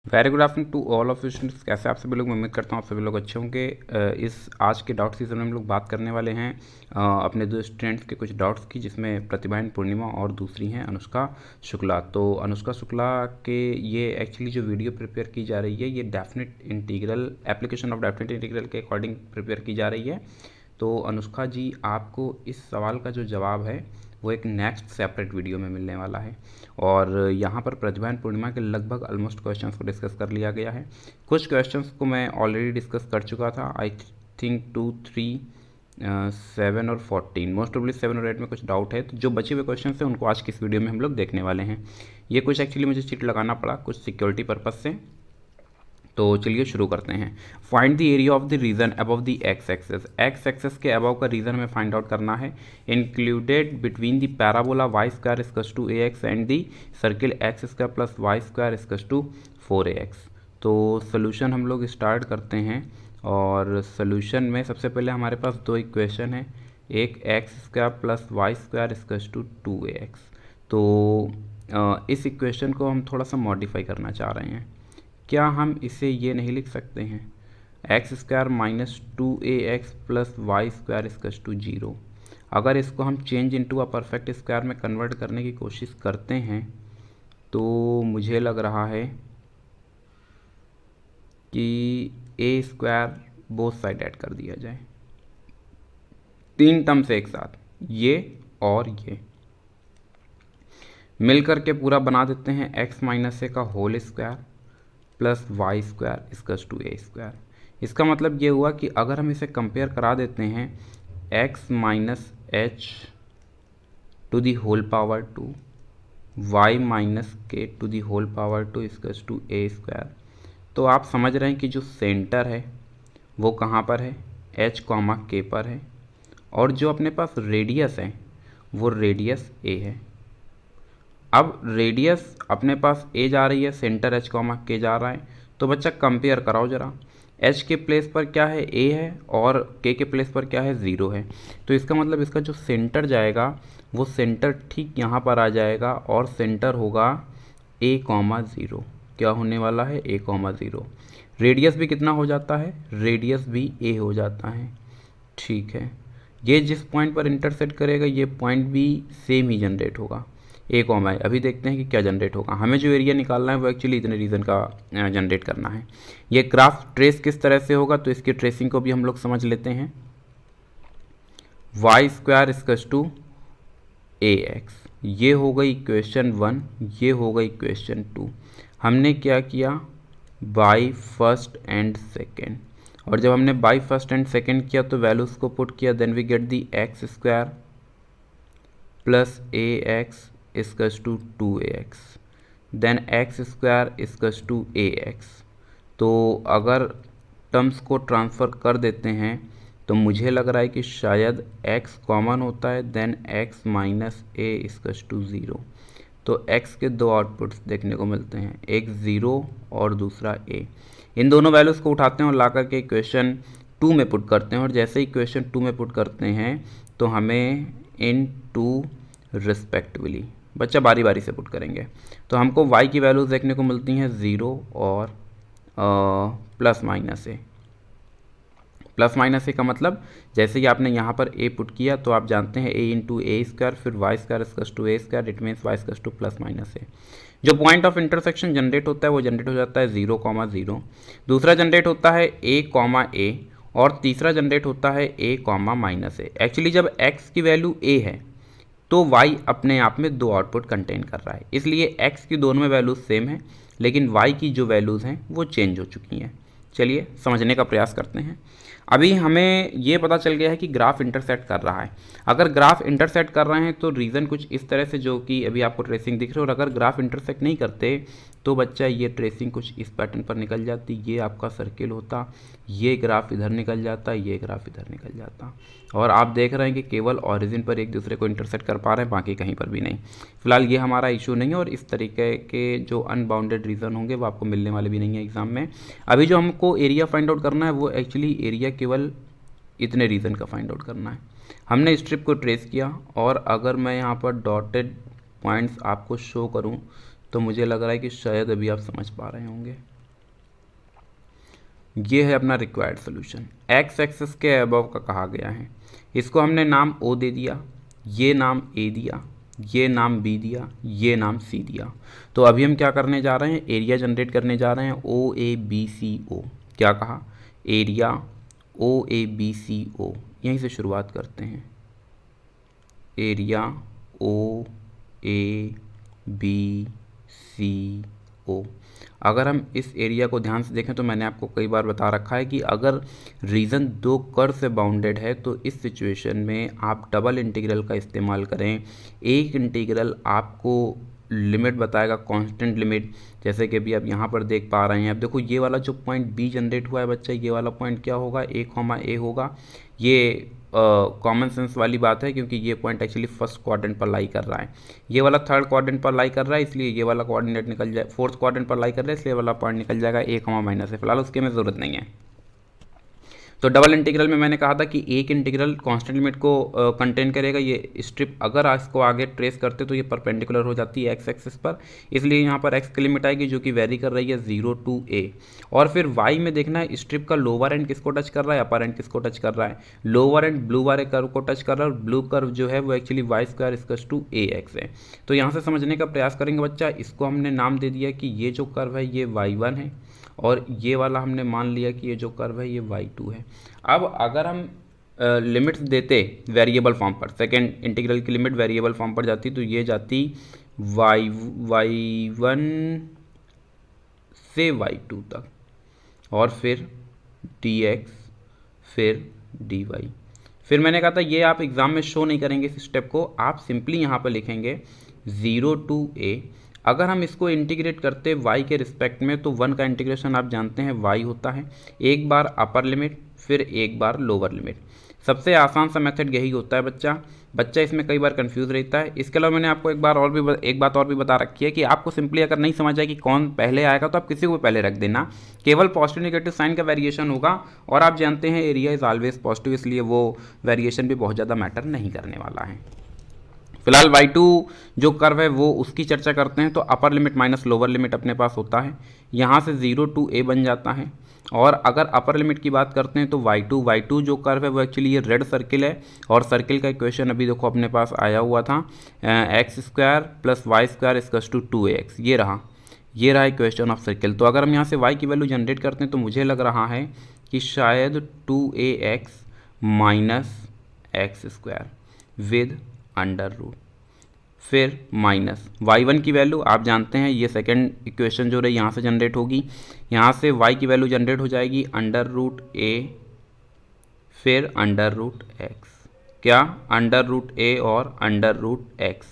Very good afternoon to all of students. कैसे आप सभी लोग? मैं उम्मीद करता हूँ आप सभी लोग अच्छे होंगे। इस आज के डाउट सीजन में हम लोग बात करने वाले हैं अपने दो स्टूडेंट्स के कुछ डाउट्स की, जिसमें प्रतिभाएं पूर्णिमा और दूसरी हैं अनुष्का शुक्ला। तो अनुष्का शुक्ला के ये एक्चुअली जो वीडियो प्रिपेयर की जा रही है ये definite integral application of definite integral के अकॉर्डिंग प्रिपेयर की जा रही है। तो अनुष्का जी, आपको इस सवाल का जो जवाब है वो एक नेक्स्ट सेपरेट वीडियो में मिलने वाला है। और यहाँ पर प्रतिभा एंड पूर्णिमा के लगभग ऑलमोस्ट क्वेश्चंस को डिस्कस कर लिया गया है। कुछ क्वेश्चंस को मैं ऑलरेडी डिस्कस कर चुका था, आई थिंक 2, 3, 7 और 14, मोस्ट प्रोबेबली 7 और 8 में कुछ डाउट है। तो जो बचे हुए क्वेश्चन हैं उनको आज की इस वीडियो में हम लोग देखने वाले हैं। ये कुछ एक्चुअली मुझे चीट लगाना पड़ा कुछ सिक्योरिटी पर्पज़ से। तो चलिए शुरू करते हैं। Find the area of the region above the x axis. X axis के अबव का रीजन हमें फाइंड आउट करना है। Included between the parabola y square equals to a x and the circle x square plus y square equals to 4ax। तो solution हम लोग start करते हैं। और सोल्यूशन में सबसे पहले हमारे पास दो इक्वेशन है, एक x square plus y square equals to 2ax। तो इस इक्वेशन को हम थोड़ा सा मॉडिफाई करना चाह रहे हैं। क्या हम इसे ये नहीं लिख सकते हैं, x square minus 2ax plus y square equals to 0। अगर इसको हम change into a perfect square में कन्वर्ट करने की कोशिश करते हैं तो मुझे लग रहा है कि ए स्क्वायर बोथ साइड ऐड कर दिया जाए, तीन टर्म से एक साथ, ये और ये मिलकर के पूरा बना देते हैं एक्स माइनस ए का whole square plus y square equals to a square. इसका मतलब ये हुआ कि अगर हम इसे कंपेयर करा देते हैं x minus h to the whole power 2 y minus k to the whole power 2 equals to a square, तो आप समझ रहे हैं कि जो सेंटर है वो कहाँ पर है, एच कॉमा के पर है। और जो अपने पास रेडियस है वो रेडियस ए है। अब रेडियस अपने पास ए जा रही है, सेंटर एच कॉमा के जा रहा है। तो बच्चा कंपेयर कराओ ज़रा, एच के प्लेस पर क्या है, ए है, और के प्लेस पर क्या है, 0 है। तो इसका मतलब इसका जो सेंटर जाएगा वो सेंटर ठीक यहाँ पर आ जाएगा और सेंटर होगा ए कॉमा 0। क्या होने वाला है, ए कॉमा 0। रेडियस भी कितना हो जाता है, रेडियस भी ए हो जाता है। ठीक है, ये जिस पॉइंट पर इंटरसेक्ट करेगा ये पॉइंट भी सेम ही जनरेट होगा, ए कॉमा है। अभी देखते हैं कि क्या जनरेट होगा। हमें जो एरिया निकालना है वो एक्चुअली इतने रीजन का जनरेट करना है। ये ग्राफ ट्रेस किस तरह से होगा, तो इसकी ट्रेसिंग को भी हम लोग समझ लेते हैं। Y square equals to a x, ये हो गई इक्वेशन 1, ये हो गई इक्वेशन 2। हमने क्या किया, बाई फर्स्ट एंड सेकेंड, और जब हमने बाई फर्स्ट एंड सेकेंड किया तो वैल्यूज़ को पुट किया, then we get the x square plus a x equals to 2ax, then x square equals to ax। तो अगर टर्म्स को ट्रांसफ़र कर देते हैं तो मुझे लग रहा है कि शायद x कॉमन होता है, then x minus a equals to 0। तो x के दो आउटपुट्स देखने को मिलते हैं, एक 0 और दूसरा a। इन दोनों वैल्यूज़ को उठाते हैं और ला करके इक्वेशन 2 में पुट करते हैं। और जैसे इक्वेशन 2 में पुट करते हैं तो हमें इन टू रिस्पेक्टिवली, बच्चा बारी बारी से पुट करेंगे, तो हमको y की वैल्यूज़ देखने को मिलती हैं 0 और plus minus A. Plus minus a का मतलब जैसे ही आपने यहाँ पर a पुट किया तो आप जानते हैं a इंटू ए स्क्वायर फिर y square equals to a square, it means y equals to plus minus a. जो पॉइंट ऑफ इंटरसेक्शन जनरेट होता है वो जनरेट हो जाता है 0, 0। दूसरा जनरेट होता है a, और तीसरा जनरेट होता है a, माइनस ए। एक्चुअली जब x की वैल्यू a है तो y अपने आप में दो आउटपुट कंटेन कर रहा है, इसलिए x की दोनों में वैल्यूज सेम है, लेकिन y की जो वैल्यूज़ हैं वो चेंज हो चुकी हैं। चलिए समझने का प्रयास करते हैं। अभी हमें ये पता चल गया है कि ग्राफ इंटरसेक्ट कर रहा है। अगर ग्राफ इंटरसेक्ट कर रहे हैं तो रीज़न कुछ इस तरह से, जो कि अभी आपको ट्रेसिंग दिख रही है, और अगर ग्राफ इंटरसेक्ट नहीं करते तो बच्चा ये ट्रेसिंग कुछ इस पैटर्न पर निकल जाती, ये आपका सर्किल होता, ये ग्राफ इधर निकल जाता, ये ग्राफ इधर निकल जाता, और आप देख रहे हैं कि केवल ऑरिजिन पर एक दूसरे को इंटरसेक्ट कर पा रहे हैं, बाकी कहीं पर भी नहीं। फिलहाल ये हमारा इशू नहीं है, और इस तरीके के जो अनबाउंडेड रीज़न होंगे वो आपको मिलने वाले भी नहीं है एग्जाम में। अभी जो हमको एरिया फाइंड आउट करना है वो एक्चुअली एरिया केवल इतने रीज़न का फाइंड आउट करना है। हमने स्ट्रिप को ट्रेस किया, और अगर मैं यहाँ पर डॉटेड पॉइंट्स आपको शो करूँ तो मुझे लग रहा है कि शायद अभी आप समझ पा रहे होंगे। ये है अपना रिक्वायर्ड सोल्यूशन। एक्स एक्सिस के अबव का कहा गया है, इसको हमने नाम ओ दे दिया, ये नाम ए दिया, ये नाम बी दिया, ये नाम सी दिया। तो अभी हम क्या करने जा रहे हैं, एरिया जनरेट करने जा रहे हैं। ओ ए बी सी ओ, क्या कहा, area O A B C ओ, यहीं से शुरुआत करते हैं। Area O A B C O. अगर हम इस एरिया को ध्यान से देखें तो मैंने आपको कई बार बता रखा है कि अगर रीजन दो कर्व से बाउंडेड है तो इस सिचुएशन में आप डबल इंटीग्रल का इस्तेमाल करें। एक इंटीग्रल आपको लिमिट बताएगा, कांस्टेंट लिमिट, जैसे कि अभी आप यहाँ पर देख पा रहे हैं। अब देखो ये वाला जो पॉइंट बी जनरेट हुआ है बच्चा, ये वाला पॉइंट क्या होगा, ए होगा। ये कॉमन सेंस वाली बात है क्योंकि ये पॉइंट एक्चुअली फर्स्ट क्वाड्रेंट पर लाई कर रहा है, ये वाला थर्ड क्वाड्रेंट पर लाई कर रहा है, इसलिए ये वाला कोऑर्डिनेट निकल जाए, फोर्थ क्वाड्रेंट पर लाई कर रहा है इसलिए वाला पॉइंट निकल जाएगा ए कॉमा माइनस है। फिलहाल उसके में ज़रूरत नहीं है। तो डबल इंटीग्रल में मैंने कहा था कि एक इंटीग्रल कांस्टेंट लिमिट को कंटेन करेगा। ये स्ट्रिप अगर इसको आगे ट्रेस करते तो ये परपेंडिकुलर हो जाती है एक्स एक्सिस पर, इसलिए यहाँ पर एक्स की लिमिट आएगी जो कि वेरी कर रही है 0 to a। और फिर वाई में देखना है स्ट्रिप का लोअर एंड किसको टच कर रहा है, अपर एंड किसको टच कर रहा है। लोअर एंड ब्लू वाले कर्व को टच कर रहा है और ब्लू कर्व जो है वो actually y square equals to a x है। तो यहाँ से समझने का प्रयास करेंगे बच्चा, इसको हमने नाम दे दिया कि ये जो कर्व है ये y1 है और ये वाला हमने मान लिया कि ये जो कर्व है ये y2 है। अब अगर हम लिमिट्स देते वेरिएबल फॉर्म पर, सेकेंड इंटीग्रल की लिमिट वेरिएबल फॉर्म पर जाती तो ये जाती y1 से y2 तक और फिर dx फिर dy। फिर मैंने कहा था ये आप एग्ज़ाम में शो नहीं करेंगे इस स्टेप को, आप सिंपली यहाँ पर लिखेंगे 0 to a। अगर हम इसको इंटीग्रेट करते y के रिस्पेक्ट में तो 1 का इंटीग्रेशन आप जानते हैं y होता है, एक बार अपर लिमिट फिर एक बार लोअर लिमिट। सबसे आसान सा मेथड यही होता है बच्चा इसमें कई बार कंफ्यूज रहता है। इसके अलावा मैंने आपको एक बात और भी बता रखी है कि आपको सिंपली अगर नहीं समझ आए कि कौन पहले आएगा तो आप किसी को पहले रख देना, केवल पॉजिटिव नेगेटिव साइन का वेरिएशन होगा और आप जानते हैं एरिया इज ऑलवेज पॉजिटिव, इसलिए वो वेरिएशन भी बहुत ज़्यादा मैटर नहीं करने वाला है। फिलहाल y2 जो कर्व है वो उसकी चर्चा करते हैं। तो upper limit minus lower limit अपने पास होता है, यहाँ से 0 to a बन जाता है। और अगर अपर लिमिट की बात करते हैं तो y2 जो कर्व है वो एक्चुअली ये रेड सर्किल है और सर्किल का इक्वेशन अभी देखो अपने पास आया हुआ था, x square plus y square equals to 2ax। ये रहा इक्वेशन ऑफ सर्किल। तो अगर हम यहाँ से y की वैल्यू जनरेट करते हैं तो मुझे लग रहा है कि शायद 2ax minus x square with under root, फिर माइनस y1 की वैल्यू आप जानते हैं, ये सेकंड इक्वेशन जो रही यहाँ से जनरेट होगी, यहाँ से y की वैल्यू जनरेट हो जाएगी अंडर रूट a फिर अंडर रूट x। क्या, अंडर रूट a और अंडर रूट x।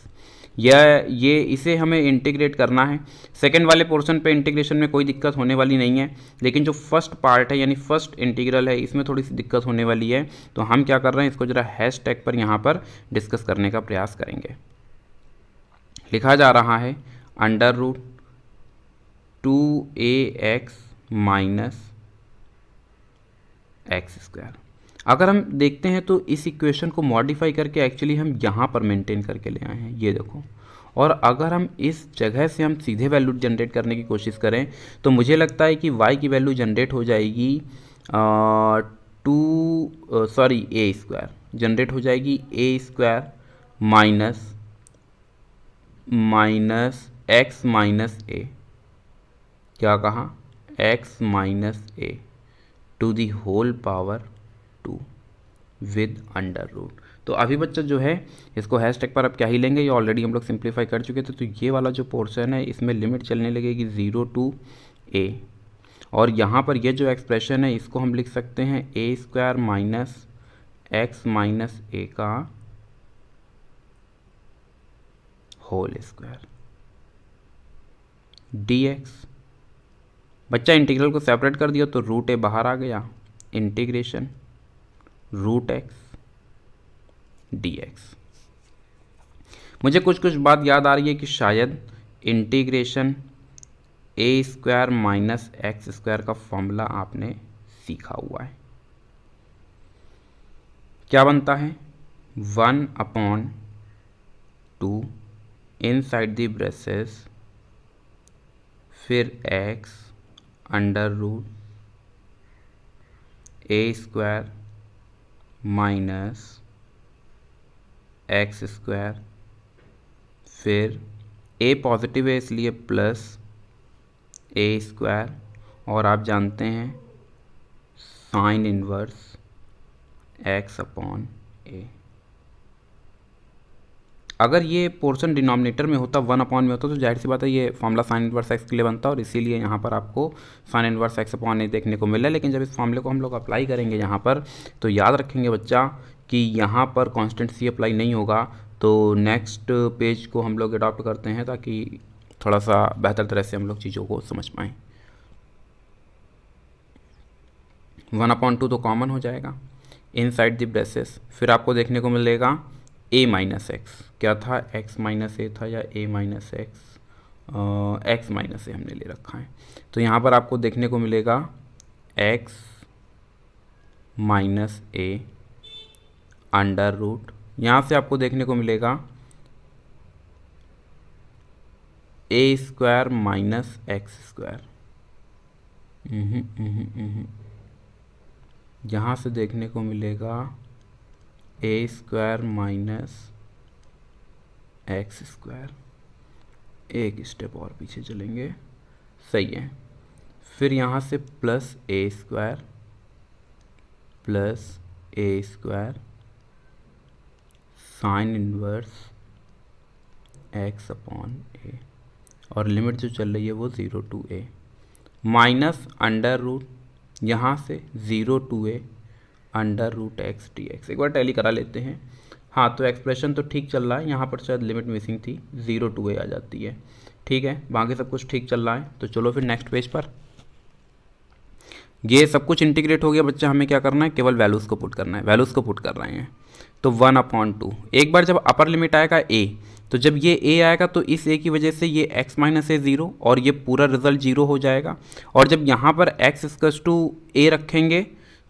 ये इसे हमें इंटीग्रेट करना है। सेकंड वाले पोर्शन पे इंटीग्रेशन में कोई दिक्कत होने वाली नहीं है, लेकिन जो फर्स्ट पार्ट है यानी फर्स्ट इंटीग्रल है इसमें थोड़ी सी दिक्कत होने वाली है। तो हम क्या कर रहे हैं, इसको जरा हैश टैग पर यहाँ पर डिस्कस करने का प्रयास करेंगे। लिखा जा रहा है under root 2ax minus x square. अगर हम देखते हैं तो इस इक्वेशन को मॉडिफाई करके एक्चुअली हम यहाँ पर मेंटेन करके ले आए हैं, ये देखो। और अगर हम इस जगह से हम सीधे वैल्यू जनरेट करने की कोशिश करें तो मुझे लगता है कि y की वैल्यू जनरेट हो जाएगी ए स्क्वायर जनरेट हो जाएगी, a square minus x minus a. क्या कहा, x minus a to the whole power 2 with under root. तो अभी बच्चा जो है इसको हैश टैग पर अब क्या ही लेंगे, ये ऑलरेडी हम लोग सिंप्लीफाई कर चुके थे। तो ये वाला जो पोर्शन है इसमें लिमिट चलने लगेगी 0 to a और यहाँ पर ये जो एक्सप्रेशन है इसको हम लिख सकते हैं ए square minus x minus a का होल स्क्वायर dx। बच्चा इंटीग्रल को सेपरेट कर दिया तो रूट ए बाहर आ गया, इंटीग्रेशन रूट एक्स dx। मुझे कुछ बात याद आ रही है कि शायद इंटीग्रेशन ए स्क्वायर माइनस एक्स स्क्वायर का फॉर्मूला आपने सीखा हुआ है। क्या बनता है, 1/2 इनसाइड द ब्रेसेस फिर x अंडर रूट ए स्क्वायर माइनस एक्स स्क्वायर, फिर ए पॉजिटिव है इसलिए प्लस ए स्क्वायर, और आप जानते हैं साइन इनवर्स एक्स अपॉन ए। अगर ये पोर्शन डिनोमिनेटर में होता, 1 अपॉन में होता, तो जाहिर सी बात है ये फॉर्मूला साइन इनवर्स एक्स के लिए बनता, और इसीलिए यहाँ पर आपको साइन इनवर्स एक्स अपॉन ए देखने को मिला। लेकिन जब इस फॉर्मूले को हम लोग अप्लाई करेंगे यहाँ पर, तो याद रखेंगे बच्चा कि यहाँ पर कांस्टेंट सी अप्लाई नहीं होगा। तो नेक्स्ट पेज को हम लोग अडॉप्ट करते हैं ताकि थोड़ा सा बेहतर तरह से हम लोग चीज़ों को समझ पाएँ। 1/2 तो कॉमन हो जाएगा इनसाइड द ब्रेसेस, फिर आपको देखने को मिलेगा a माइनस एक्स। क्या था, x माइनस ए था या a minus x, x minus a हमने ले रखा है। तो यहाँ पर आपको देखने को मिलेगा x minus a under root, यहाँ से आपको देखने को मिलेगा a square minus x square. यहाँ से देखने को मिलेगा a square minus x square. एक स्टेप और पीछे चलेंगे, सही है। फिर यहाँ से plus a square sine inverse x upon a, और लिमिट जो चल रही है वो 0 to a, minus under root यहाँ से 0 to a under root x d x. एक बार टैली करा लेते हैं। हाँ, तो एक्सप्रेशन तो ठीक चल रहा है, यहाँ पर शायद लिमिट मिसिंग थी, 0 to a आ जाती है। ठीक है, बाकी सब कुछ ठीक चल रहा है। तो चलो फिर नेक्स्ट पेज पर। ये सब कुछ इंटीग्रेट हो गया बच्चा, हमें क्या करना है, केवल वैल्यूज़ को पुट करना है। वैल्यूज़ को पुट कर रहे हैं, तो 1/2। एक बार जब अपर लिमिट आएगा a, तो जब ये a आएगा तो इस a की वजह से ये x माइनस ए 0, और ये पूरा रिजल्ट 0 हो जाएगा। और जब यहाँ पर x इक्वल्स टू a रखेंगे,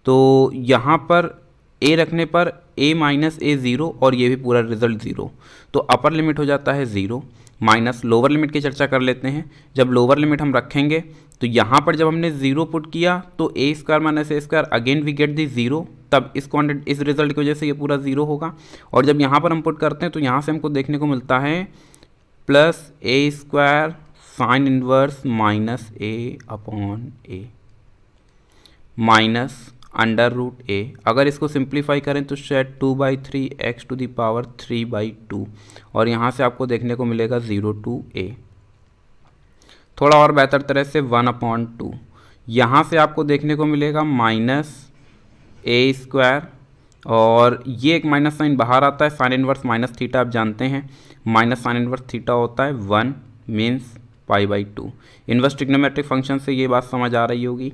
तो यहाँ पर a रखने पर a माइनस ए 0, और ये भी पूरा रिजल्ट 0। तो अपर लिमिट हो जाता है 0, माइनस लोअर लिमिट की चर्चा कर लेते हैं। जब लोअर लिमिट हम रखेंगे, तो यहाँ पर जब हमने 0 पुट किया, तो a square minus a square again we get the 0, तब इस रिजल्ट की वजह से ये पूरा 0 होगा। और जब यहाँ पर हम पुट करते हैं, तो यहाँ से हमको देखने को मिलता है plus a square sine inverse minus A upon A minus under root ए। अगर इसको सिंप्लीफाई करें तो शायद 2/3 एक्स टू द पावर 3/2, और यहाँ से आपको देखने को मिलेगा 0 to a। थोड़ा और बेहतर तरह से 1/2, यहाँ से आपको देखने को मिलेगा माइनस ए स्क्वायर, और ये एक माइनस साइन बाहर आता है, साइन इनवर्स माइनस थीटा आप जानते हैं, माइनस साइन इनवर्स थीटा होता है 1 मीन्स π/2। इनवर्स ट्रिग्नोमेट्रिक फंक्शन से ये बात समझ आ रही होगी।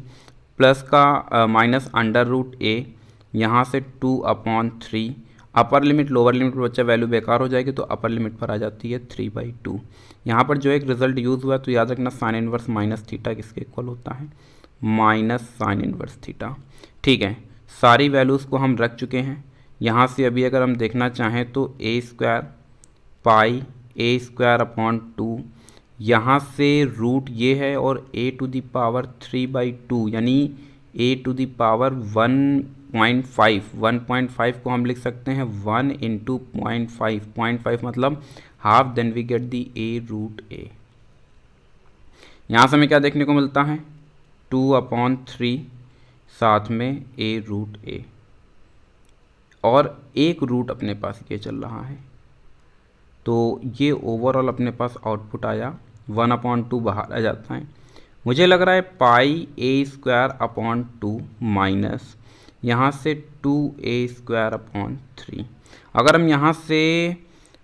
प्लस का माइनस अंडर रूट ए, यहाँ से 2/3, अपर लिमिट लोअर लिमिट पर बच्चा वैल्यू बेकार हो जाएगी, तो अपर लिमिट पर आ जाती है 3/2। यहाँ पर जो एक रिजल्ट यूज़ हुआ है, तो याद रखना साइन इनवर्स माइनस थीटा किसके इक्वल होता है, माइनस साइन इनवर्स थीटा। ठीक है, सारी वैल्यूज़ को हम रख चुके हैं। यहाँ से अभी अगर हम देखना चाहें तो a square pi a square upon 2, यहाँ से रूट ये है, और a टू द पावर 3/2 यानी a टू द पावर 1.5 को हम लिख सकते हैं 1 × 0.5 मतलब half, then we get the a√a। यहाँ से हमें क्या देखने को मिलता है, 2/3 साथ में a√a, और एक रूट अपने पास ये चल रहा है, तो ये ओवरऑल अपने पास आउटपुट आया 1/2 बाहर आ जाता है। मुझे लग रहा है πa²/2 माइनस यहाँ से 2a²/3। अगर हम यहाँ से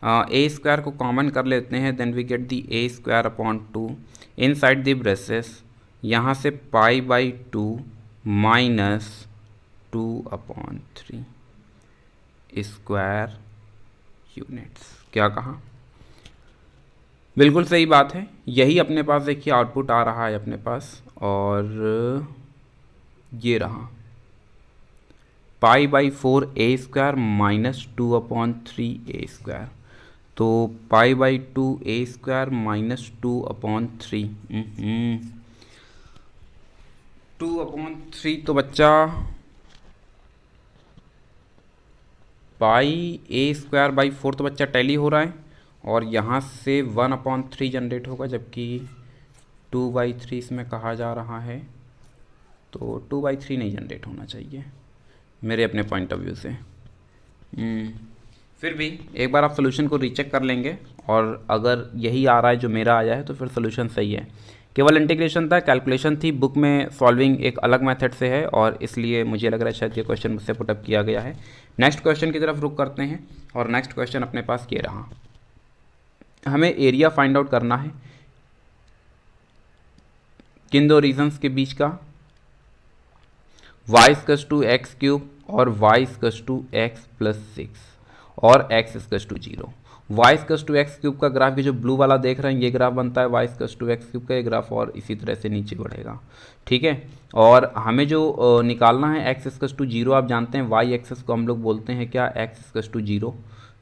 a स्क्वायर को कॉमन कर लेते हैं, then we get the a²/2 inside the braces, यहाँ से π/2 माइनस 2/3 स्क्वायर यूनिट्स। क्या कहा, बिल्कुल सही बात है। यही अपने पास देखिए आउटपुट आ रहा है अपने पास, और ये रहा π/4 a² माइनस 2/3 a²। तो π/2 a² माइनस 2/3, 2/3 तो बच्चा बाई ए स्क्वायर बाई 4 तो बच्चा टैली हो रहा है, और यहाँ से 1/3 जनरेट होगा, जबकि 2/3 इसमें कहा जा रहा है, तो 2/3 नहीं जनरेट होना चाहिए मेरे अपने पॉइंट ऑफ व्यू से। फिर भी एक बार आप सोल्यूशन को रीचेक कर लेंगे, और अगर यही आ रहा है जो मेरा आया है तो फिर सोल्यूशन सही है। केवल इंटीग्रेशन था, कैलकुलेशन थी, बुक में सॉल्विंग एक अलग मेथड से है, और इसलिए मुझे लग रहा है शायद ये क्वेश्चन मुझसे पुटअप किया गया है। नेक्स्ट क्वेश्चन की तरफ रुक करते हैं, और नेक्स्ट क्वेश्चन अपने पास ये रहा। हमें एरिया फाइंड आउट करना है किन दो रीजन्स के बीच का, y equals to x cube और y equals to x plus 6 और x equals to 0। y equals to x cube का ग्राफ, ये जो ब्लू वाला देख रहे हैं ये ग्राफ बनता है y equals to x cube का, ये ग्राफ और इसी तरह से नीचे बढ़ेगा, ठीक है। और हमें जो निकालना है x इक्वल्स टू 0, आप जानते हैं y एक्सेस को हम लोग बोलते हैं क्या, x इक्वल्स टू 0,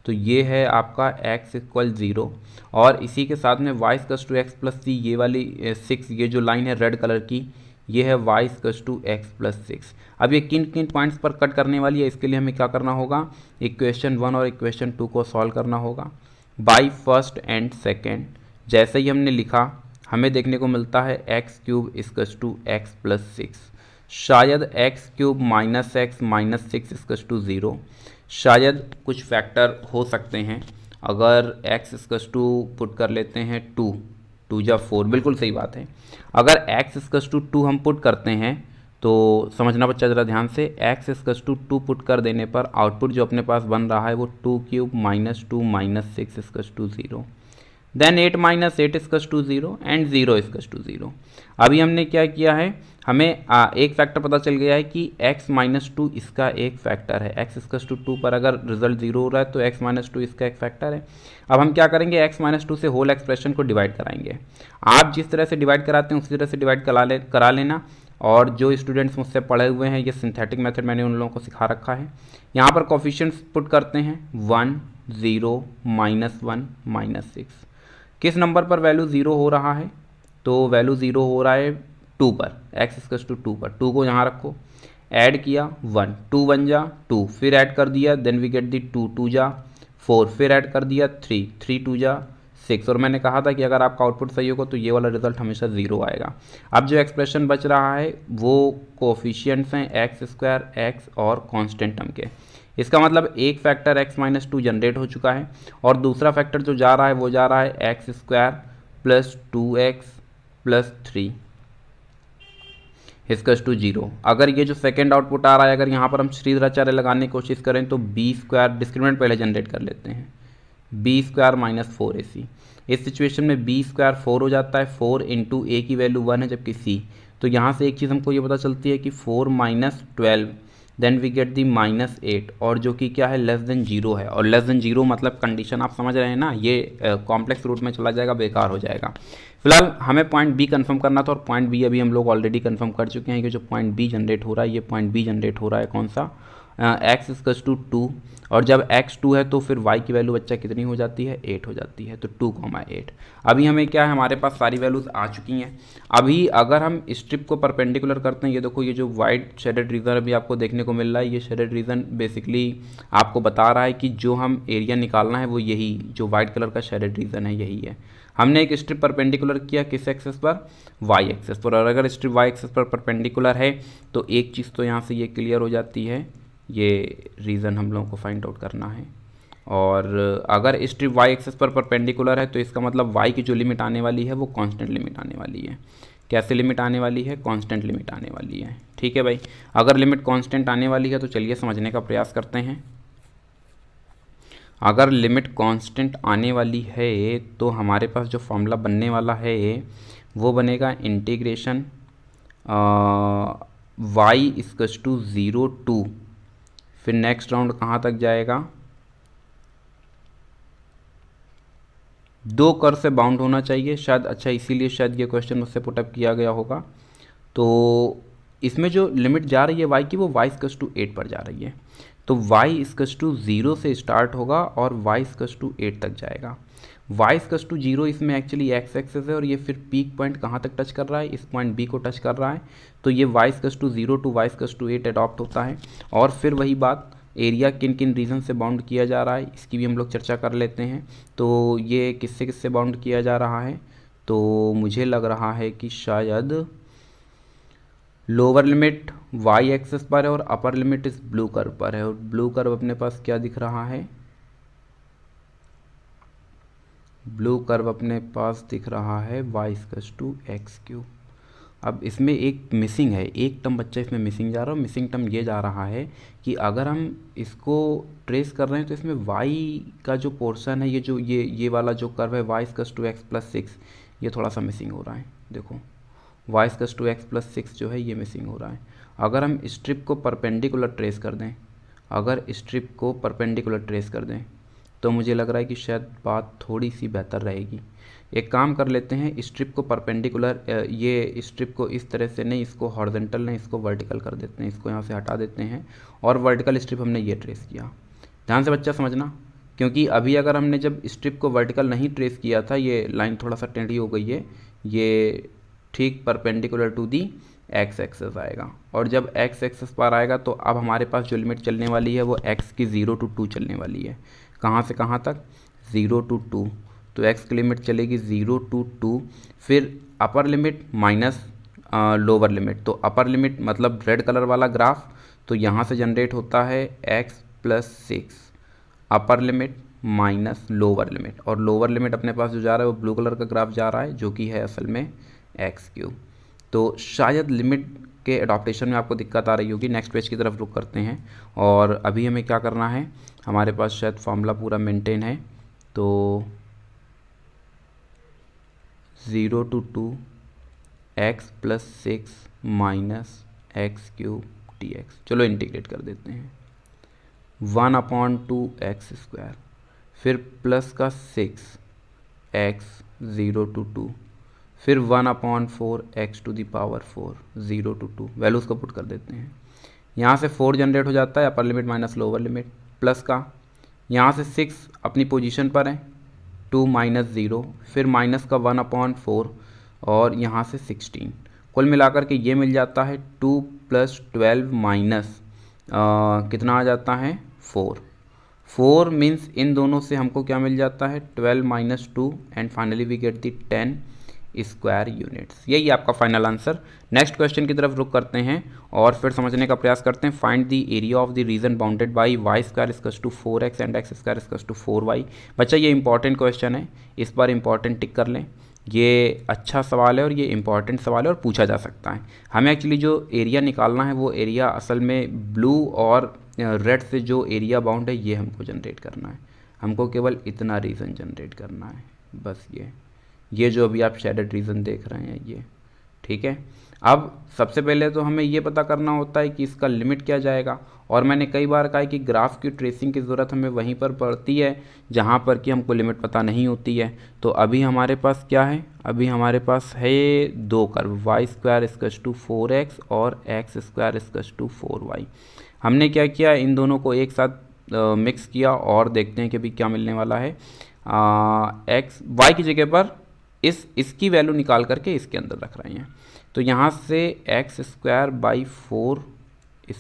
तो ये है आपका x इक्वल 0, और इसी के साथ में y equals to x plus c, ये वाली 6, ये जो लाइन है रेड कलर की, ये है y equals to x plus 6। अब ये किन किन पॉइंट्स पर कट करने वाली है, इसके लिए हमें क्या करना होगा, इक्वेशन 1 और इक्वेशन 2 को सॉल्व करना होगा बाय फर्स्ट एंड सेकेंड। जैसे ही हमने लिखा हमें देखने को मिलता है x cube equals to x plus 6, शायद x cube minus x minus 6 equals to 0, शायद कुछ फैक्टर हो सकते हैं। अगर x इक्वल्स टू पुट कर लेते हैं 2 जा 4, बिल्कुल सही बात है। अगर x इक्वल्स टू 2 हम पुट करते हैं तो समझना बच्चा ज़रा ध्यान से, x इक्वल्स टू 2 पुट कर देने पर आउटपुट जो अपने पास बन रहा है वो 2 cube minus 2 minus 6 equals to 0, then 8 minus 8 equals to 0 and 0 equals to 0। अभी हमने क्या किया है, हमें एक फैक्टर पता चल गया है कि x माइनस 2 इसका एक फैक्टर है। x इक्वल्स टू 2 पर अगर रिजल्ट 0 हो रहा है तो x माइनस 2 इसका एक फैक्टर है। अब हम क्या करेंगे, x माइनस 2 से होल एक्सप्रेशन को डिवाइड कराएंगे। आप जिस तरह से डिवाइड कराते हैं उसी तरह से डिवाइड करा लेना, और जो स्टूडेंट्स मुझसे पढ़े हुए हैं ये सिंथेटिक मेथड मैंने उन लोगों को सिखा रखा है। यहाँ पर कोफिशिएंट्स पुट करते हैं 1 0 माइनस 1 माइनस 6। किस नंबर पर वैल्यू 0 हो रहा है, तो वैल्यू 0 हो रहा है 2 पर, x इक्वल्स टू 2 पर। 2 को यहाँ रखो, ऐड किया 1, 2 1 जा 2, फिर ऐड कर दिया, देन वी गेट दी 2 2 जा 4, फिर ऐड कर दिया 3 3 2 जा 6। और मैंने कहा था कि अगर आपका आउटपुट सही होगा तो ये वाला रिजल्ट हमेशा 0 आएगा। अब जो एक्सप्रेशन बच रहा है वो कोफिशिएंट्स हैं एक्स स्क्वायर, एक्स और कांस्टेंट टर्म के। इसका मतलब एक फैक्टर x माइनस 2 जनरेट हो चुका है, और दूसरा फैक्टर जो जा रहा है वो जा रहा है x square plus 2x plus 3 equals to 0। अगर ये जो सेकेंड आउटपुट आ रहा है, अगर यहाँ पर हम श्रीधराचार्य लगाने की कोशिश करें तो बी स्क्वायर, डिस्क्रिमिनेंट पहले जनरेट कर लेते हैं, बी स्क्वायर माइनस 4ac। इस सिचुएशन में बी स्क्वायर 4 हो जाता है, 4 इंटू ए की वैल्यू 1 है जबकि c, तो यहाँ से एक चीज़ हमको ये पता चलती है कि 4 minus 12, then we get the minus 8, और जो कि क्या है लेस देन 0 है। और लेस देन 0 मतलब कंडीशन आप समझ रहे हैं ना, ये कॉम्प्लेक्स रूट में चला जाएगा, बेकार हो जाएगा। फिलहाल हमें पॉइंट बी कंफर्म करना था, और पॉइंट बी अभी हम लोग ऑलरेडी कंफर्म कर चुके हैं कि जो पॉइंट बी जनरेट हो रहा है, ये पॉइंट बी जनरेट हो रहा है कौन सा, x इक्वल्स टू 2, और जब x 2 है तो फिर y की वैल्यू बच्चा कितनी हो जाती है, 8 हो जाती है, तो 2,8। अभी हमें क्या है, हमारे पास सारी वैल्यूज़ आ चुकी हैं। अभी अगर हम स्ट्रिप को परपेंडिकुलर करते हैं, ये देखो ये जो वाइट शेडेड रीजन अभी आपको देखने को मिल रहा है, ये शेडेड रीजन बेसिकली आपको बता रहा है कि जो हम एरिया निकालना है वो यही जो वाइट कलर का शेडेड रीजन है यही है। हमने एक स्ट्रिप परपेंडिकुलर किया किस एक्सेस पर, वाई एक्सेस पर, और अगर स्ट्रिप वाई एक्सेस पर परपेंडिकुलर है तो एक चीज़ तो यहाँ से ये क्लियर हो जाती है, ये रीज़न हम लोगों को फाइंड आउट करना है। और अगर स्ट्रिप वाई एक्सेस पर परपेंडिकुलर है तो इसका मतलब वाई की जो लिमिट आने वाली है वो कांस्टेंट लिमिट आने वाली है। कैसे लिमिट आने वाली है, कांस्टेंट लिमिट आने वाली है, ठीक है भाई। अगर लिमिट कांस्टेंट आने वाली है तो चलिए समझने का प्रयास करते हैं। अगर लिमिट कांस्टेंट आने वाली है तो हमारे पास जो फॉर्मूला बनने वाला है वो बनेगा integration y equals to 0 to, फिर नेक्स्ट राउंड कहाँ तक जाएगा, 2 कर्व से बाउंड होना चाहिए शायद, अच्छा इसीलिए शायद ये क्वेश्चन मुझसे पुटअप किया गया होगा। तो इसमें जो लिमिट जा रही है y की वो y इक्वल्स टू 8 पर जा रही है, तो y इक्वल्स टू 0 से स्टार्ट होगा और y इक्वल्स टू 8 तक जाएगा। y इक्वल्स टू 0 इसमें एक्चुअली x एक्सेस है, और ये फिर पीक पॉइंट कहाँ तक टच कर रहा है, इस पॉइंट b को टच कर रहा है, तो ये y equals to 0 to y equals to 8 adopt होता है। और फिर वही बात एरिया किन किन रीजन से बाउंड किया जा रहा है इसकी भी हम लोग चर्चा कर लेते हैं। तो ये किससे किससे बाउंड किया जा रहा है, तो मुझे लग रहा है कि शायद लोअर लिमिट वाई एक्सिस पर है और अपर लिमिट इस ब्लू कर्व पर है, और ब्लू कर्व अपने पास क्या दिख रहा है, ब्लू कर्व अपने पास दिख रहा है y=x³। अब इसमें एक मिसिंग है, एक टर्म बच्चा इसमें मिसिंग जा रहा है, और मिसिंग टर्म ये जा रहा है कि अगर हम इसको ट्रेस कर रहे हैं तो इसमें y का जो पोर्शन है, ये वाला जो कर्व है y=x+6, ये थोड़ा सा मिसिंग हो रहा है। देखो y=x+6 जो है ये मिसिंग हो रहा है। अगर हम स्ट्रिप को परपेंडिकुलर ट्रेस कर दें, अगर स्ट्रिप को परपेंडिकुलर ट्रेस कर दें तो मुझे लग रहा है कि शायद बात थोड़ी सी बेहतर रहेगी। एक काम कर लेते हैं, स्ट्रिप को परपेंडिकुलर, ये स्ट्रिप को इस तरह से नहीं, इसको हॉरिजॉन्टल नहीं, इसको वर्टिकल कर देते हैं, इसको यहाँ से हटा देते हैं, और वर्टिकल स्ट्रिप हमने ये ट्रेस किया। ध्यान से बच्चा समझना, क्योंकि अभी अगर हमने जब स्ट्रिप को वर्टिकल नहीं ट्रेस किया था, ये लाइन थोड़ा सा टेढ़ी हो गई है, ये ठीक perpendicular to the x axis आएगा, और जब एक्स एक्सेस पर आएगा तो अब हमारे पास जो लिमिट चलने वाली है वो एक्स की 0 to 2 चलने वाली है। कहाँ से कहाँ तक, 0 to 2, तो एक्स की लिमिट चलेगी 0 to 2, फिर upper limit minus lower limit, तो अपर लिमिट मतलब रेड कलर वाला ग्राफ, तो यहाँ से जनरेट होता है x+6 upper limit minus lower limit, और लोअर लिमिट अपने पास जो जा रहा है वो ब्लू कलर का ग्राफ जा रहा है, जो कि है असल में x³। तो शायद लिमिट के अडॉप्टेशन में आपको दिक्कत आ रही होगी। नेक्स्ट पेज की तरफ रुक करते हैं, और अभी हमें क्या करना है, हमारे पास शायद फॉर्मूला पूरा मेंटेन है, तो 0 to 2 x+6 minus x³ dx। चलो इंटीग्रेट कर देते हैं, 1/2 x², फिर प्लस का 6 x 0 to 2, फिर 1/4 x⁴ 0 to 2, वैल्यूज़ को पुट कर देते हैं। यहाँ से 4 जनरेट हो जाता है, upper limit minus lower limit, plus का यहाँ से 6 अपनी पोजीशन पर है, 2 - 0, फिर माइनस का 1/4 और यहाँ से 16, कुल मिलाकर के ये मिल जाता है 2 + 12 माइनस कितना आ जाता है 4 मीन्स इन दोनों से हमको क्या मिल जाता है 12 - 2 and finally we get the 10 square units. यही आपका फाइनल आंसर। नेक्स्ट क्वेश्चन की तरफ रुक करते हैं और फिर समझने का प्रयास करते हैं। Find the area of the reason bounded by y² = 4x and x² = 4y। बच्चा ये इंपॉर्टेंट क्वेश्चन है, इस बार इंपॉर्टेंट टिक कर लें। ये अच्छा सवाल है और ये इंपॉर्टेंट सवाल है और पूछा जा सकता है। हमें एक्चुअली जो एरिया निकालना है वो एरिया असल में ब्लू और रेड से जो एरिया बाउंड है ये हमको जनरेट करना है। हमको केवल इतना रीजन जनरेट करना है, बस ये जो अभी आप शेडेड रीजन देख रहे हैं ये, ठीक है। अब सबसे पहले तो हमें ये पता करना होता है कि इसका लिमिट क्या जाएगा, और मैंने कई बार कहा है कि ग्राफ की ट्रेसिंग की ज़रूरत हमें वहीं पर पड़ती है जहाँ पर कि हमको लिमिट पता नहीं होती है। तो अभी हमारे पास क्या है, अभी हमारे पास है दो कर्व y² = 4x और x² = 4y। हमने क्या किया, इन दोनों को एक साथ मिक्स किया और देखते हैं कि अभी क्या मिलने वाला है। y की जगह पर इसकी वैल्यू निकाल करके इसके अंदर रख रहे हैं। तो यहाँ से x² / 4² =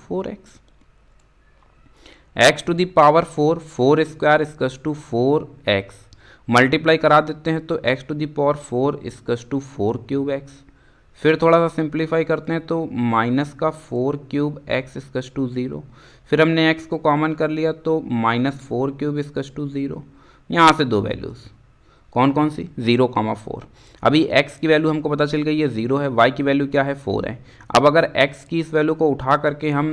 4x, x⁴ 4² = 4x, multiply करा देते हैं तो x⁴ = 4³ x। फिर थोड़ा सा सिंप्लीफाई करते हैं तो माइनस का 4³ x = 0। फिर हमने x को कॉमन कर लिया तो -4³ = 0। यहाँ से दो वैल्यूज़ कौन कौन सी, 0, 4। अभी x की वैल्यू हमको पता चल गई है 0 है, y की वैल्यू क्या है 4 है। अब अगर x की इस वैल्यू को उठा करके हम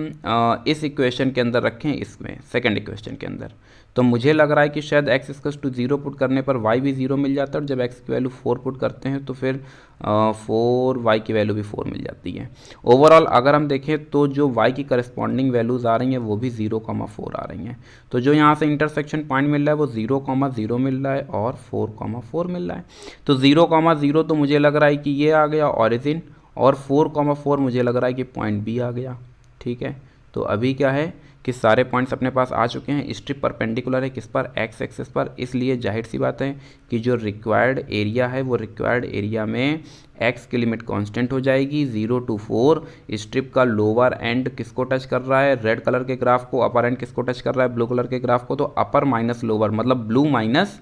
इस इक्वेशन के अंदर रखें, इसमें सेकंड इक्वेशन के अंदर, तो मुझे लग रहा है कि शायद x = 0 पुट करने पर y भी 0 मिल जाता है, और जब x की वैल्यू 4 पुट करते हैं तो फिर 4y की वैल्यू भी 4 मिल जाती है। ओवरऑल अगर हम देखें तो जो y की करस्पॉन्डिंग वैल्यूज़ आ रही हैं वो भी 0, 4 आ रही हैं। तो जो यहाँ से इंटरसेक्शन पॉइंट मिल रहा है वो 0, 0 मिल रहा है और 4, 4 मिल रहा है। तो 0, 0 तो मुझे लग रहा है कि ये आ गया ऑरिजिन, और 4, 4 मुझे लग रहा है कि पॉइंट B आ गया, ठीक है। तो अभी क्या है कि सारे पॉइंट्स अपने पास आ चुके हैं। स्ट्रिप परपेंडिकुलर है किस पर, एक्स एक्सिस पर, इसलिए जाहिर सी बात है कि जो रिक्वायर्ड एरिया है वो रिक्वायर्ड एरिया में एक्स की लिमिट कांस्टेंट हो जाएगी। 0 to 4 स्ट्रिप का लोअर एंड किसको टच कर रहा है, रेड कलर के ग्राफ को, अपर एंड किसको टच कर रहा है, ब्लू कलर के ग्राफ को, तो अपर माइनस लोअर मतलब ब्लू माइनस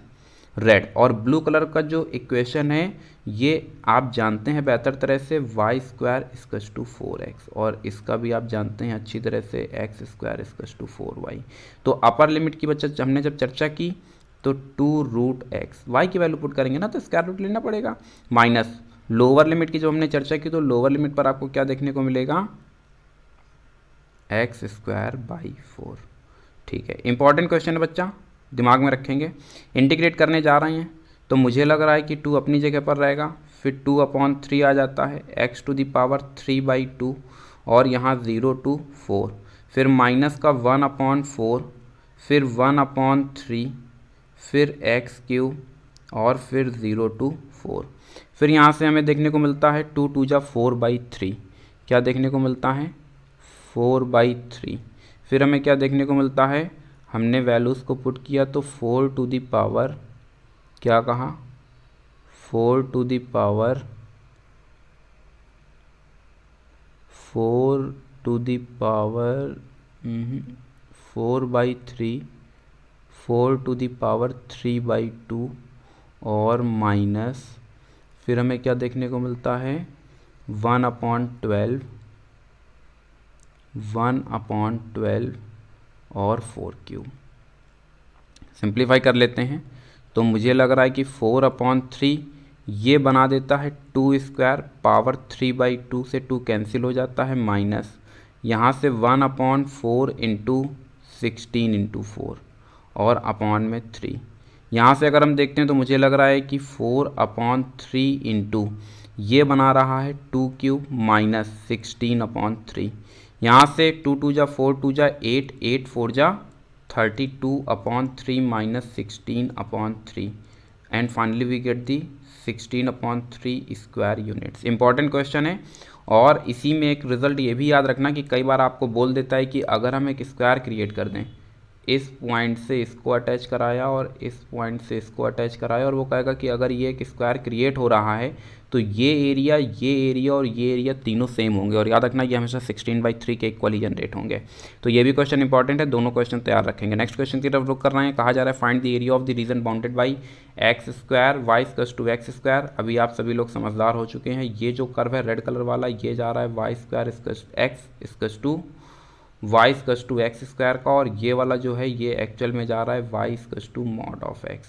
रेड। और ब्लू कलर का जो इक्वेशन है ये आप जानते हैं बेहतर तरह से, Y square equals to 4x, और इसका भी आप जानते हैं अच्छी तरह से, x square equals to 4y। तो अपर लिमिट की बच्चा हमने जब चर्चा की तो 2√x, वाई की वैल्यू पुट करेंगे ना तो स्क्वायर रूट लेना पड़ेगा, माइनस लोअर लिमिट की जो हमने चर्चा की तो लोअर लिमिट पर आपको क्या देखने को मिलेगा, एक्स स्क्वायर बाई 4। ठीक है, इंपॉर्टेंट क्वेश्चन है बच्चा, दिमाग में रखेंगे। इंटीग्रेट करने जा रहे हैं तो मुझे लग रहा है कि 2 अपनी जगह पर रहेगा, फिर 2/3 आ जाता है, x⁴/2, और यहाँ 0 to 4, फिर माइनस का 1/4, फिर 1/3, फिर x³ और फिर 0 to 4। फिर यहाँ से हमें देखने को मिलता है 2 2 4/3, क्या देखने को मिलता है 4/3। फिर हमें क्या देखने को मिलता है, हमने वैल्यूज़ को पुट किया तो 4 to the पावर क्या कहा, 4 to the power 4/3, 4 to the power 3/2 और माइनस, फिर हमें क्या देखने को मिलता है 1/12 और 4³ सिंप्लीफाई कर लेते हैं तो मुझे लग रहा है कि 4/3 ये बना देता है 2 स्क्वायर, पावर 3/2 से 2 कैंसिल हो जाता है, माइनस यहाँ से 1/4 इंटू 16 इंटू 4 और अपॉन में 3। यहाँ से अगर हम देखते हैं तो मुझे लग रहा है कि 4/3 इंटू ये बना रहा है 2³ माइनस 16/3। यहाँ से 2 2 4 2 8, 8 4 32/3 minus 16/3 and finally we get the 16/3 square units. Important question है, और इसी में एक रिजल्ट ये भी याद रखना कि कई बार आपको बोल देता है कि अगर हम एक स्क्वायर क्रिएट कर दें, इस पॉइंट से इसको अटैच कराया और इस पॉइंट से इसको अटैच कराया, और वो कहेगा कि अगर ये एक स्क्वायर क्रिएट हो रहा है तो ये एरिया और ये एरिया तीनों सेम होंगे, और याद रखना ये हमेशा 16/3 के इक्वल ही जनरेट होंगे। तो ये भी क्वेश्चन इंपॉर्टेंट है, दोनों क्वेश्चन तैयार रखेंगे। नेक्स्ट क्वेश्चन की तरफ रुक कर रहे हैं, कहा जा रहा है find the area of the reason bounded by x² y = x²। अभी आप सभी लोग समझदार हो चुके हैं, ये जो कर्व है रेड कलर वाला ये जा रहा है y² = x² का, और ये वाला जो है ये एक्चुअल में जा रहा है y = mod of x।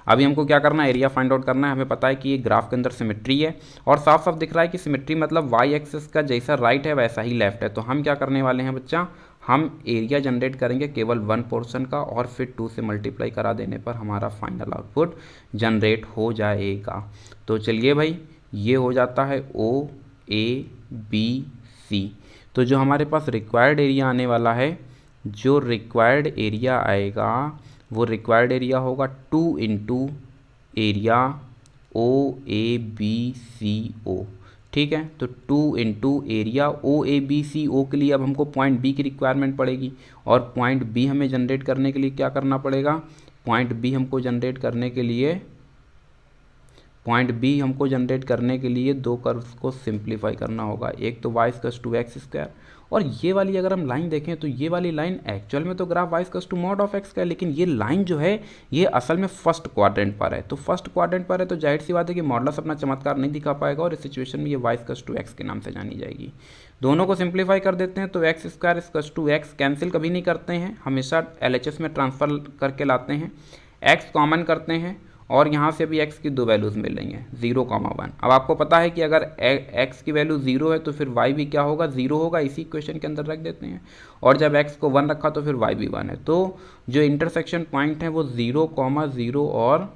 अभी हमको क्या करना है, एरिया फाइंड आउट करना है। हमें पता है कि ये ग्राफ के अंदर सिमेट्री है, और साफ साफ दिख रहा है कि सिमेट्री मतलब y एक्सिस का जैसा राइट है वैसा ही लेफ्ट है। तो हम क्या करने वाले हैं बच्चा, हम एरिया जनरेट करेंगे केवल 1 पोर्शन का, और फिर 2 से मल्टीप्लाई करा देने पर हमारा फाइनल आउटपुट जनरेट हो जाएगा। तो चलिए भाई, ये हो जाता है OABC। तो जो हमारे पास रिक्वायर्ड एरिया आने वाला है, जो रिक्वायर्ड एरिया आएगा वो रिक्वायर्ड एरिया होगा 2 इंटू एरिया OABCO। ठीक है, तो 2 इंटू एरिया OABCO के लिए अब हमको पॉइंट बी की रिक्वायरमेंट पड़ेगी, और पॉइंट बी हमें जनरेट करने के लिए क्या करना पड़ेगा, पॉइंट बी हमको जनरेट करने के लिए दो कर्व्स को सिंप्लीफाई करना होगा। एक तो y = x², और ये वाली अगर हम लाइन देखें तो ये वाली लाइन एक्चुअल में तो graph y = mod of x का है, लेकिन ये लाइन जो है ये असल में फर्स्ट क्वाड्रेंट पर है। तो फर्स्ट क्वाड्रेंट पर है तो जाहिर सी बात है कि मॉडुलस अपना चमत्कार नहीं दिखा पाएगा, और इस सिचुएशन में ये y = x के नाम से जानी जाएगी। दोनों को सिंप्लीफाई कर देते हैं तो x² = x, कैंसिल कभी नहीं करते हैं, हमेशा LHS में ट्रांसफ़र करके लाते हैं, x कॉमन करते हैं, और यहाँ से भी x की दो वैल्यूज़ मिल रही हैं 0, 1। अब आपको पता है कि अगर x की वैल्यू 0 है तो फिर y भी क्या होगा, 0 होगा, इसी इक्वेशन के अंदर रख देते हैं। और जब x को 1 रखा तो फिर y भी 1 है। तो जो इंटरसेक्शन पॉइंट है वो 0, 0 और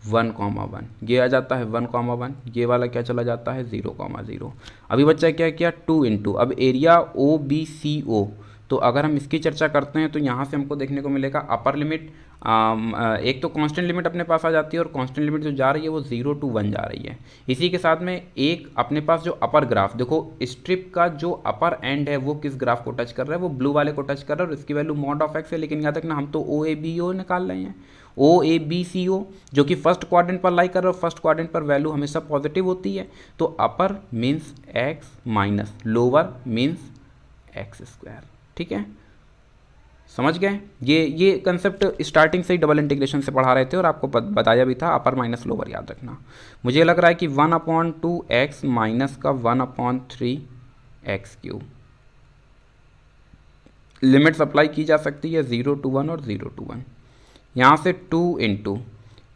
1, 1, ये आ जाता है 1, 1, ये वाला क्या चला जाता है 0, 0। अभी बच्चा क्या किया 2 इंटू, अब एरिया OBCO तो अगर हम इसकी चर्चा करते हैं तो यहाँ से हमको देखने को मिलेगा अपर लिमिट, एक तो कांस्टेंट लिमिट अपने पास आ जाती है और कांस्टेंट लिमिट जो जा रही है वो 0 to 1 जा रही है। इसी के साथ में एक अपने पास जो अपर ग्राफ, देखो स्ट्रिप का जो अपर एंड है वो किस ग्राफ को टच कर रहा है, वो ब्लू वाले को टच कर रहा है और इसकी वैल्यू मॉड ऑफ एक्स है। लेकिन याद रखना हम तो OABO निकाल रहे हैं, OABCO जो कि फर्स्ट क्वाड्रेंट पर लाई कर रहा है, फर्स्ट क्वाड्रेंट पर वैल्यू हमेशा पॉजिटिव होती है। तो upper means x minus lower means x square. ठीक है, समझ गए? ये कंसेप्ट स्टार्टिंग से ही डबल इंटीग्रेशन से पढ़ा रहे थे और आपको बताया भी था, अपर माइनस लोअर याद रखना। मुझे लग रहा है कि 1/2x माइनस का 1/3x³ लिमिट्स अप्लाई की जा सकती है 0 to 1 और 0 to 1। यहाँ से 2 इंटू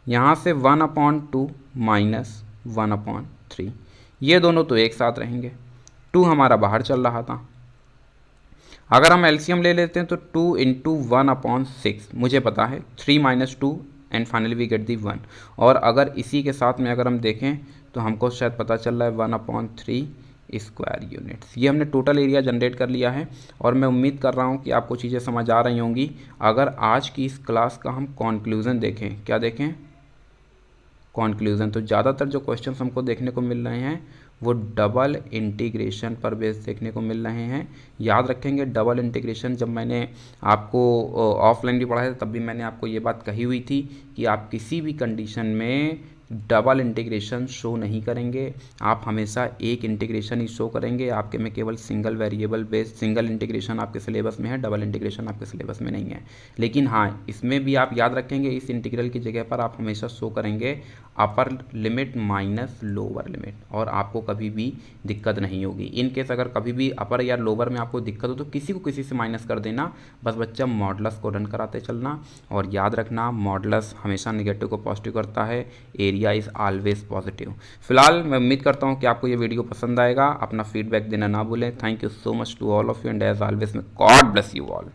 यहाँ से 1/2 माइनस 1/3, ये दोनों तो एक साथ रहेंगे। 2 हमारा बाहर चल रहा था, अगर हम एलसीएम ले लेते हैं तो 2 इंटू 1/6 मुझे पता है 3 - 2 and finally we get the 1। और अगर इसी के साथ में अगर हम देखें तो हमको शायद पता चल रहा है 1/3 स्क्वायर यूनिट्स। ये हमने टोटल एरिया जनरेट कर लिया है और मैं उम्मीद कर रहा हूँ कि आपको चीज़ें समझ आ रही होंगी। अगर आज की इस क्लास का हम कॉन्क्लूज़न देखें, क्या देखें? कॉन्क्लूज़न। तो ज़्यादातर जो क्वेश्चंस हमको देखने को मिल रहे हैं वो डबल इंटीग्रेशन पर बेस देखने को मिल रहे हैं। याद रखेंगे डबल इंटीग्रेशन, जब मैंने आपको ऑफलाइन भी पढ़ाया था तब भी मैंने आपको ये बात कही हुई थी कि आप किसी भी कंडीशन में डबल इंटीग्रेशन शो नहीं करेंगे, आप हमेशा एक इंटीग्रेशन ही शो करेंगे। आपके में केवल single variable based single integration आपके सिलेबस में है, डबल इंटीग्रेशन आपके सिलेबस में नहीं है। लेकिन हाँ, इसमें भी आप याद रखेंगे इस इंटीग्रल की जगह पर आप हमेशा शो करेंगे upper limit minus lower limit, और आपको कभी भी दिक्कत नहीं होगी। इन केस अगर कभी भी अपर या लोअर में आपको दिक्कत हो तो किसी को किसी से माइनस कर देना, बस बच्चा मॉडुलस को रन कराते चलना। और याद रखना मॉडुलस हमेशा नेगेटिव को पॉजिटिव करता है, एरिया इज़ ऑलवेज पॉजिटिव। फिलहाल मैं उम्मीद करता हूँ कि आपको ये वीडियो पसंद आएगा। अपना फीडबैक देना ना भूलें। Thank you so much to all of you and as always God bless you all.